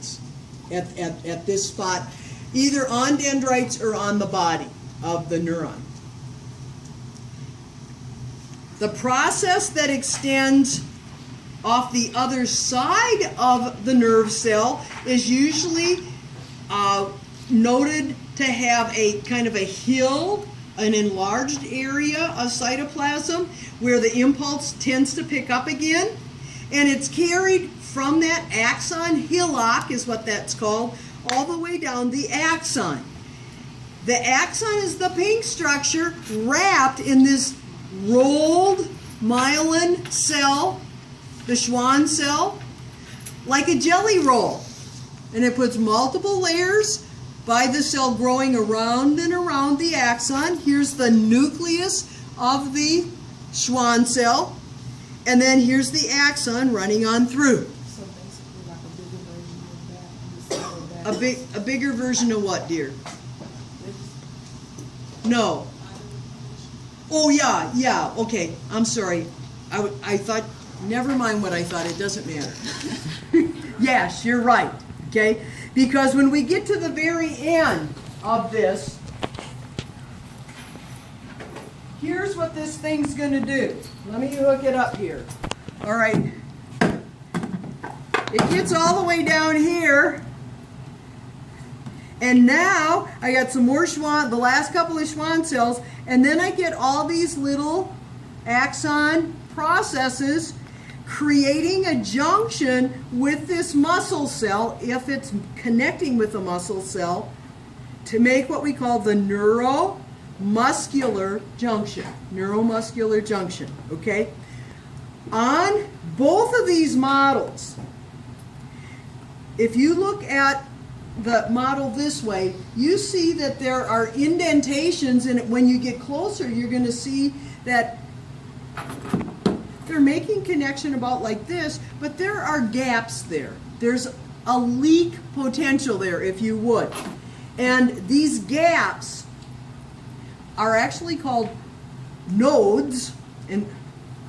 neurons at this spot, either on dendrites or on the body of the neuron. The process that extends off the other side of the nerve cell is usually noted to have a kind of a hill, an enlarged area of cytoplasm where the impulse tends to pick up again, and it's carried from that axon, hillock is what that's called, all the way down the axon. The axon is the pink structure wrapped in this rolled myelin cell, the Schwann cell, like a jelly roll. And it puts multiple layers by the cell growing around and around the axon. Here's the nucleus of the Schwann cell, and then here's the axon running on through. So basically like a bigger version of that. A bigger version of what, dear? No. Oh, yeah, okay. I'm sorry. I thought, never mind what I thought, it doesn't matter. Yes, you're right, okay? Because when we get to the very end of this, here's what this thing's going to do. Let me hook it up here. All right. It gets all the way down here. And now I got some more Schwann, the last couple of Schwann cells, and then I get all these little axon processes creating a junction with this muscle cell, if it's connecting with a muscle cell, to make what we call the neuromuscular junction. Neuromuscular junction, okay? On both of these models, if you look at the model this way, you see that there are indentations, and when you get closer, you're going to see that they're making connection about like this, but there are gaps there. There's a leak potential there, if you would. And these gaps are actually called nodes, and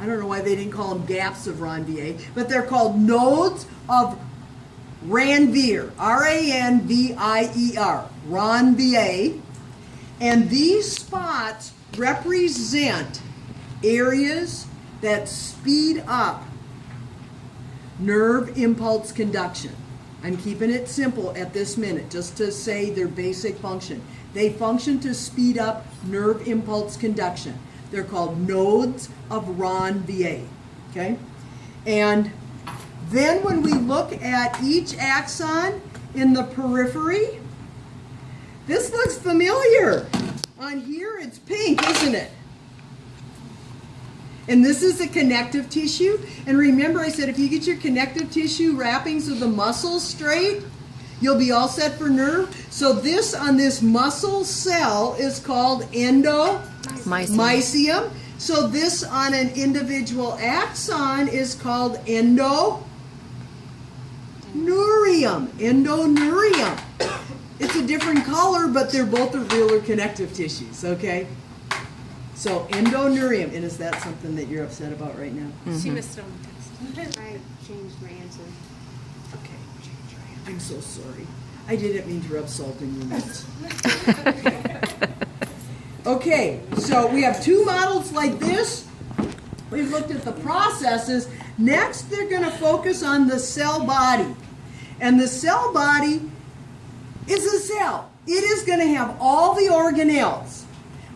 I don't know why they didn't call them gaps of Ranvier, but they're called nodes of Ranvier, R-A-N-V-I-E-R, Ranvier. And these spots represent areas that speed up nerve impulse conduction. I'm keeping it simple at this minute, just to say their basic function. They function to speed up nerve impulse conduction. They're called nodes of Ranvier, okay? And then when we look at each axon in the periphery, this looks familiar. On here it's pink, isn't it? And this is the connective tissue. And remember I said if you get your connective tissue wrappings of the muscles straight, you'll be all set for nerve. So this on this muscle cell is called endomysium. So this on an individual axon is called endoneurium. Endoneurium. It's a different color, but they're both the realer connective tissues, okay? So endoneurium, and is that something that you're upset about right now? Mm-hmm. She missed it on the text. I changed my answer. Okay, I'm so sorry. I didn't mean to rub salt in your nuts. Okay, so we have two models like this. We've looked at the processes. Next, they're going to focus on the cell body. And the cell body is a cell. It is going to have all the organelles.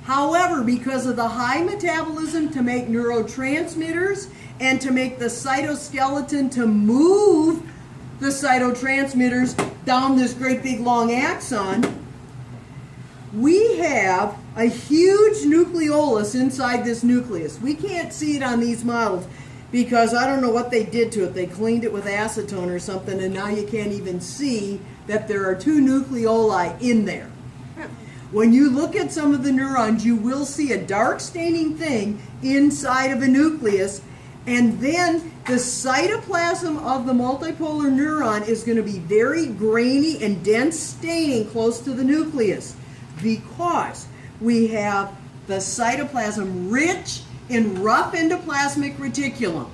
However, because of the high metabolism to make neurotransmitters and to make the cytoskeleton to move the cytotransmitters down this great big long axon, we have a huge nucleolus inside this nucleus. We can't see it on these models because I don't know what they did to it. They cleaned it with acetone or something, and now you can't even see that there are two nucleoli in there. When you look at some of the neurons, you will see a dark staining thing inside of a nucleus, and then the cytoplasm of the multipolar neuron is going to be very grainy and dense staining close to the nucleus because we have the cytoplasm rich in rough endoplasmic reticulum.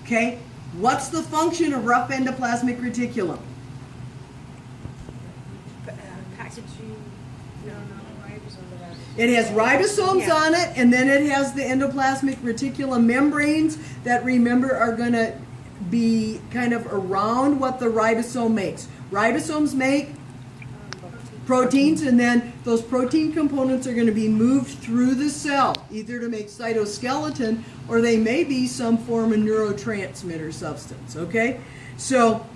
Okay? What's the function of rough endoplasmic reticulum? Packaging. No, ribosome. It has ribosomes Yeah. on it, and then it has the endoplasmic reticulum membranes that, remember, are going to be kind of around what the ribosome makes. Ribosomes make proteins, and then those protein components are going to be moved through the cell, either to make cytoskeleton, or they may be some form of neurotransmitter substance, okay? So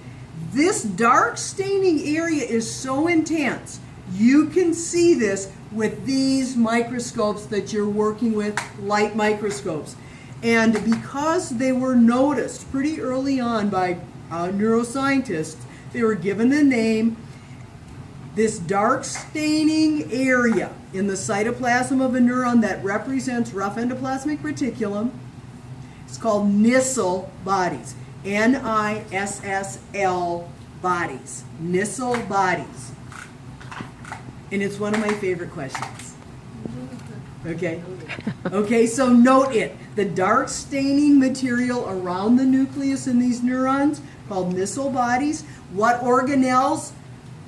this dark staining area is so intense, you can see this with these microscopes that you're working with, light microscopes. And because they were noticed pretty early on by neuroscientists, they were given the name. This dark staining area in the cytoplasm of a neuron that represents rough endoplasmic reticulum is called Nissl bodies. Nissl bodies. Nissl bodies. And it's one of my favorite questions. Okay? Okay, so note it. The dark staining material around the nucleus in these neurons, called Nissl bodies. What organelles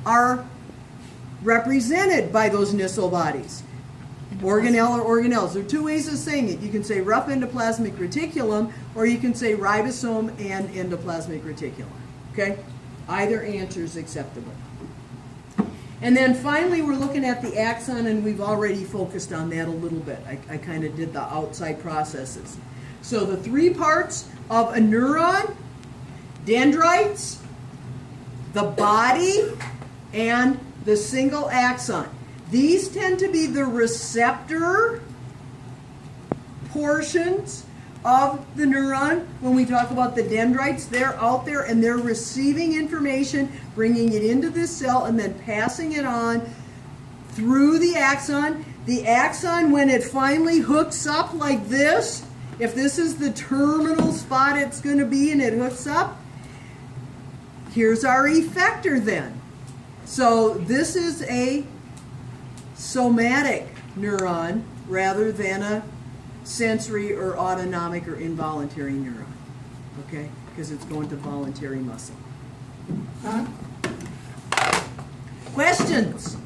are represented by those Nissl bodies? Organelle or organelles. There are two ways of saying it. You can say rough endoplasmic reticulum, or you can say ribosome and endoplasmic reticulum. Okay? Either answer is acceptable. And then finally, we're looking at the axon, and we've already focused on that a little bit. I kind of did the outside processes. So the three parts of a neuron: dendrites, the body, and the single axon. These tend to be the receptor portions of the neuron. When we talk about the dendrites, they're out there and they're receiving information, bringing it into this cell, and then passing it on through the axon. The axon, when it finally hooks up like this, if this is the terminal spot it's going to be and it hooks up, here's our effector then. So this is a somatic neuron rather than a sensory or autonomic or involuntary neuron, okay? Because it's going to voluntary muscle. Questions?